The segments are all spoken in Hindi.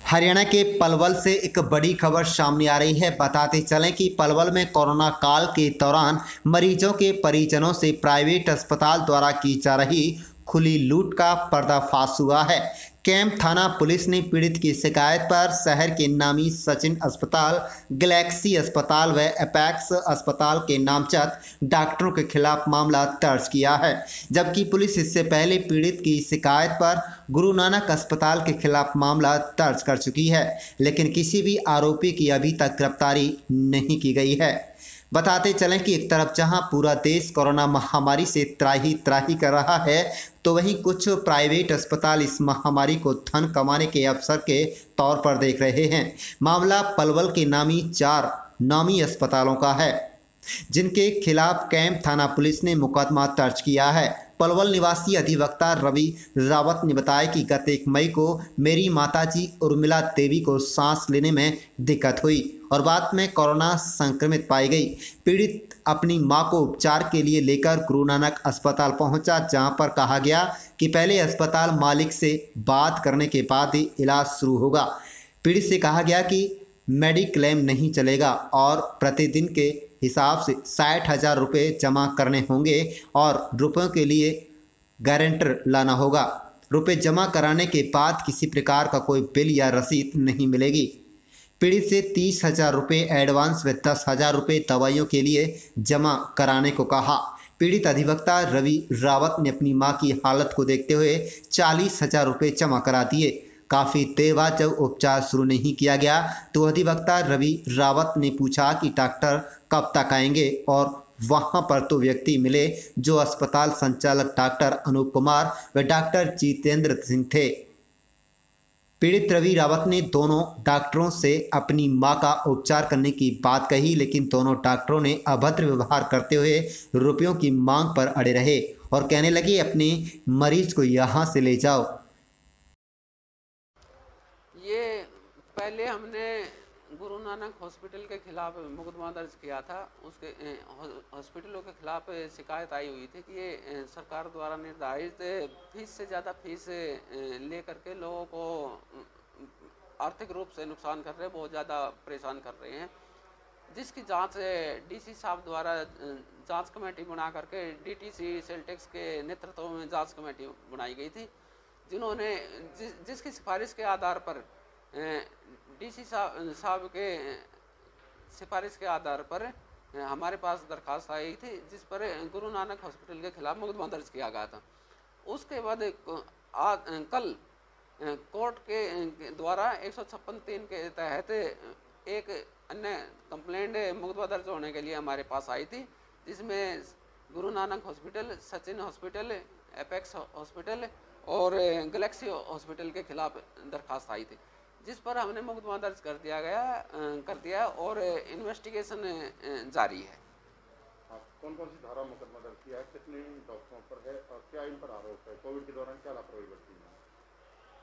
हरियाणा के पलवल से एक बड़ी खबर सामने आ रही है। बताते चलें कि पलवल में कोरोना काल के दौरान मरीजों के परिजनों से प्राइवेट अस्पताल द्वारा की जा रही खुली लूट का पर्दाफाश हुआ है। कैंप थाना पुलिस ने पीड़ित की शिकायत पर शहर के नामी सचिन अस्पताल, गैलेक्सी अस्पताल व एपेक्स अस्पताल के नामजद डॉक्टरों के खिलाफ मामला दर्ज किया है। जबकि पुलिस इससे पहले पीड़ित की शिकायत पर गुरु नानक अस्पताल के खिलाफ मामला दर्ज कर चुकी है, लेकिन किसी भी आरोपी की अभी तक गिरफ्तारी नहीं की गई है। बताते चलें कि एक तरफ जहां पूरा देश कोरोना महामारी से त्राही त्राही कर रहा है, तो वहीं कुछ प्राइवेट अस्पताल इस महामारी को धन कमाने के अवसर के तौर पर देख रहे हैं। मामला पलवल के चार नामी अस्पतालों का है, जिनके खिलाफ कैंप थाना पुलिस ने मुकदमा दर्ज किया है। पलवल निवासी अधिवक्ता रवि रावत ने बताया कि गत 1 मई को मेरी माताजी उर्मिला देवी को सांस लेने में दिक्कत हुई और बाद में कोरोना संक्रमित पाई गई। पीड़ित अपनी मां को उपचार के लिए लेकर गुरु नानक अस्पताल पहुंचा, जहां पर कहा गया कि पहले अस्पताल मालिक से बात करने के बाद ही इलाज शुरू होगा। पीड़ित से कहा गया कि मेडिक्लेम नहीं चलेगा और प्रतिदिन के हिसाब से 60,000 रुपये जमा करने होंगे और रुपयों के लिए गारंटर लाना होगा। रुपये जमा कराने के बाद किसी प्रकार का कोई बिल या रसीद नहीं मिलेगी। पीड़ित से 30,000 रुपये एडवांस व 10,000 रुपये दवाइयों के लिए जमा कराने को कहा। पीड़ित अधिवक्ता रवि रावत ने अपनी मां की हालत को देखते हुए 40,000 रुपये जमा करा दिए। काफ़ी देर बाद जब उपचार शुरू नहीं किया गया तो अधिवक्ता रवि रावत ने पूछा कि डॉक्टर कब तक आएंगे, और वहां पर तो व्यक्ति मिले जो अस्पताल संचालक डॉक्टर अनूप कुमार व डॉक्टर जितेंद्र सिंह थे। पीड़ित रवि रावत ने दोनों डॉक्टरों से अपनी मां का उपचार करने की बात कही, लेकिन दोनों डॉक्टरों ने अभद्र व्यवहार करते हुए रुपयों की मांग पर अड़े रहे और कहने लगे अपने मरीज को यहां से ले जाओ। ये पहले हमने गुरु नानक हॉस्पिटल के खिलाफ मुकदमा दर्ज किया था। उसके हॉस्पिटलों के खिलाफ शिकायत आई हुई थी कि ये सरकार द्वारा निर्धारित फीस से ज़्यादा फीस ले करके लोगों को आर्थिक रूप से नुकसान कर रहे हैं, बहुत ज़्यादा परेशान कर रहे हैं। जिसकी जांच डीसी साहब द्वारा जांच कमेटी बना करके डीटीसी सेल टैक्स के नेतृत्व में जांच कमेटी बनाई गई थी, जिन्होंने जिसकी सिफारिश के आधार पर डीसी साहब के सिफारिश के आधार पर हमारे पास दरखास्त आई थी, जिस पर गुरु नानक हॉस्पिटल के खिलाफ मुकदमा दर्ज किया गया था। उसके बाद कल कोर्ट के द्वारा 156(3) के तहत एक अन्य कंप्लेंट मुकदमा दर्ज होने के लिए हमारे पास आई थी, जिसमें Guru Nanak hospital, Sachin hospital, apex hospital और गैलेक्सी हॉस्पिटल के खिलाफ दरखास्त आई थी, जिस पर हमने मुकदमा दर्ज कर दिया और इन्वेस्टिगेशन जारी है। कौन कौन सी धारा मुकदमा दर्ज किया है, कितने डॉक्टरों पर है और क्या इन पर आरोप है? कोविड के दौरान क्या लापरवाही बरती है?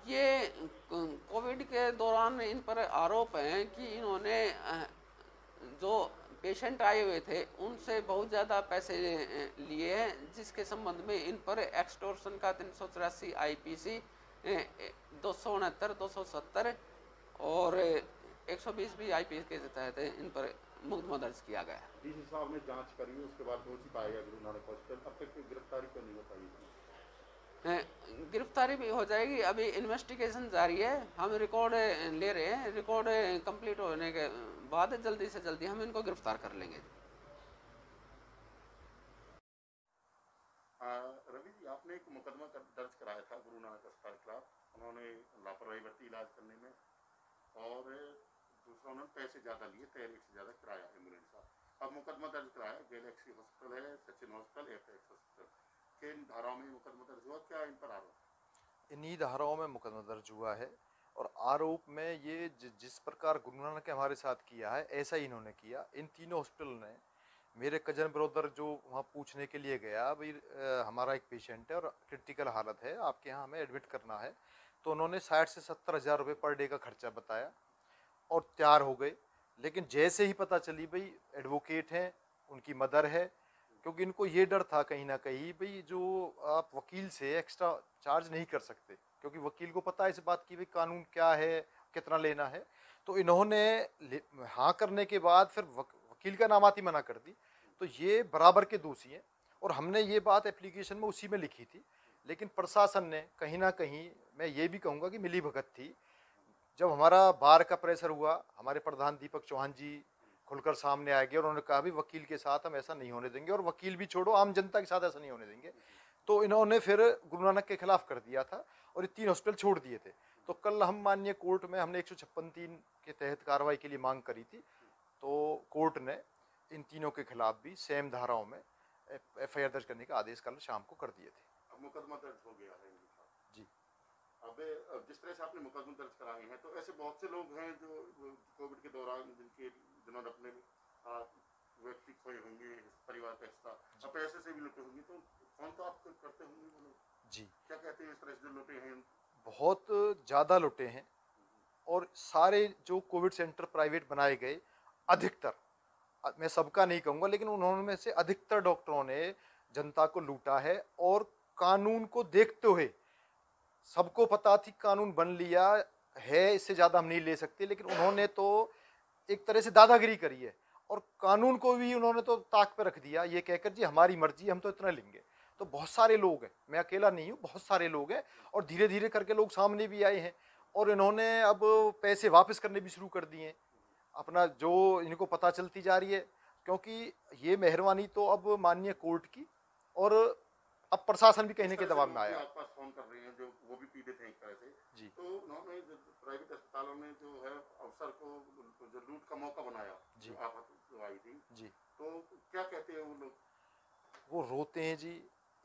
ये कोविड के दौरान इन पर आरोप हैं कि इन्होंने जो पेशेंट आए हुए थे उनसे बहुत ज़्यादा पैसे लिए हैं, जिसके संबंध में इन पर एक्सटॉर्शन का 384 IPC 269, 270 और 120 भी IPC के तहत इन पर मुकदमा दर्ज किया गया है। डीसी साहब ने जांच करी, उसके बाद दोषी पाया गया गुरु नानक हॉस्पिटल। अब तक गिरफ्तारी क्यों नहीं हो पाई? गिरफ्तारी भी हो जाएगी, अभी इन्वेस्टिगेशन जारी है। हम रिकॉर्ड ले रहे हैं, रिकॉर्ड कंप्लीट होने के बाद जल्दी से जल्दी हम इनको गिरफ्तार कर लेंगे। रवि जी, आपने एक मुकदमा दर्ज कराया था गुरु नानक अस्पताल के खिलाफ। उन्होंने लापरवाही बरती इलाज करने में और दूसरा उन्होंने पैसे ज़्यादा लिए, तहरीक से ज़्यादा किराया एम्बुलेंस का। अब मुकदमा दर्ज कराया, गैलेक्सी हॉस्पिटल है, सचिन हॉस्पिटल, एपेक्स हॉस्पिटल। किन धाराओं में मुकदमा दर्ज हुआ, क्या इन पर आरोप? इन्हीं धाराओं में मुकदमा दर्ज हुआ है और आरोप में ये जिस प्रकार गुरु नानक ने हमारे साथ किया है ऐसा ही इन्होंने किया। इन तीनों हॉस्पिटल ने, मेरे कजन ब्रदर जो वहाँ पूछने के लिए गया भाई हमारा एक पेशेंट है और क्रिटिकल हालत है, आपके यहाँ हमें एडमिट करना है, तो उन्होंने 60 से 70,000 रुपये पर डे का खर्चा बताया और तैयार हो गए। लेकिन जैसे ही पता चली भाई एडवोकेट हैं, उनकी मदर है, क्योंकि इनको ये डर था कहीं ना कहीं भाई जो आप वकील से एक्स्ट्रा चार्ज नहीं कर सकते, क्योंकि वकील को पता है इस बात की भाई कानून क्या है, कितना लेना है। तो इन्होंने हाँ करने के बाद फिर वकील का नाम आती मना कर दी। तो ये बराबर के दोषी हैं और हमने ये बात एप्लीकेशन में उसी में लिखी थी। लेकिन प्रशासन ने कहीं ना कहीं, मैं ये भी कहूँगा कि मिली भगत थी। जब हमारा बार का प्रेशर हुआ, हमारे प्रधान दीपक चौहान जी खुलकर सामने आ गए और उन्होंने कहा भी वकील के साथ हम ऐसा नहीं होने देंगे, और वकील भी छोड़ो, आम जनता के साथ ऐसा नहीं होने देंगे। तो इन्होंने फिर गुरु नानक के खिलाफ कर दिया था और ये 3 हॉस्पिटल छोड़ दिए थे। तो कल हम माननीय कोर्ट में हमने 156(3) के तहत कार्रवाई के लिए मांग करी थी। तो कोर्ट ने इन तीनों के खिलाफ भी सेम धाराओं में FIR दर्ज करने का आदेश कल शाम को कर दिए थे। अब मुकदमा दर्ज हो गया है इनके साथ जी। अब जिस तरह से आपने मुकदमा दर्ज कराए हैं, तो ऐसे बहुत से लोग हैं जो कोविड के दौरान जिन्होंने अपने व्यक्ति खोए होंगे, परिवार का हिस्सा, अब पैसे से भी लुटे होंगे, तो फोन तो आप करते होंगे वो लोग, जी, क्या कहते हैं इस तरह से जो लुटे हैं? बहुत ज़्यादा लुटे हैं। और सारे जो कोविड सेंटर प्राइवेट बनाए गए, अधिकतर, मैं सबका नहीं कहूँगा, लेकिन उन्होंने से अधिकतर डॉक्टरों ने जनता को लूटा है। और कानून को देखते हुए, सबको पता थी कानून बन लिया है, इससे ज़्यादा हम नहीं ले सकते, लेकिन उन्होंने तो एक तरह से दादागिरी करी है और कानून को भी उन्होंने तो ताक पे रख दिया, ये कहकर जी हमारी मर्जी, हम तो इतना लेंगे। तो बहुत सारे लोग हैं, मैं अकेला नहीं हूँ, बहुत सारे लोग हैं और धीरे धीरे करके लोग सामने भी आए हैं और इन्होंने अब पैसे वापस करने भी शुरू कर दिए हैं। अपना जो इनको पता चलती जा रही है, क्योंकि ये मेहरबानी तो अब माननीय कोर्ट की, और अब प्रशासन भी कहने के दबाव में आया। आपके पास फोन कर रहे हैं जो वो भी पीड़ित हैं एक तरह से जी। तो उन्होंने प्राइवेट अस्पतालों में जो है अफसर को जो लूट का मौका बनाया, जी, जो आफत आई थी जी, तो क्या कहते हैं वो लोग? वो रोते हैं जी।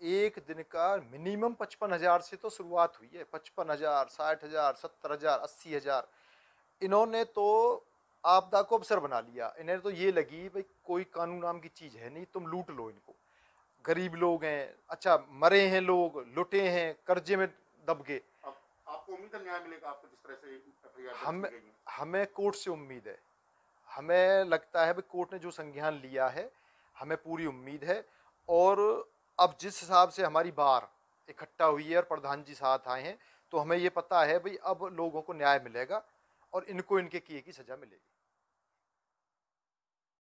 एक दिन का मिनिमम 55,000 से तो शुरुआत हुई है। 55,000, 60,000, 70,000, 80,000। इन्होंने तो आपदा को अवसर बना लिया। इन्हें तो ये लगी भाई कोई कानून नाम की चीज है नहीं, तुम लूट लो इनको। गरीब लोग हैं, अच्छा मरे हैं लोग, लुटे हैं, कर्जे में दब गए। अब आपको उम्मीद है न्याय मिलेगा आपको, जिस तरह से FIR दर्ज हमें की गई है? हमें कोर्ट से उम्मीद है। हमें लगता है भाई कोर्ट ने जो संज्ञान लिया है, हमें पूरी उम्मीद है। और अब जिस हिसाब से हमारी बार इकट्ठा हुई है और प्रधान जी साथ आए हैं, तो हमें ये पता है भाई अब लोगों को न्याय मिलेगा और इनको इनके किए की सजा मिलेगी।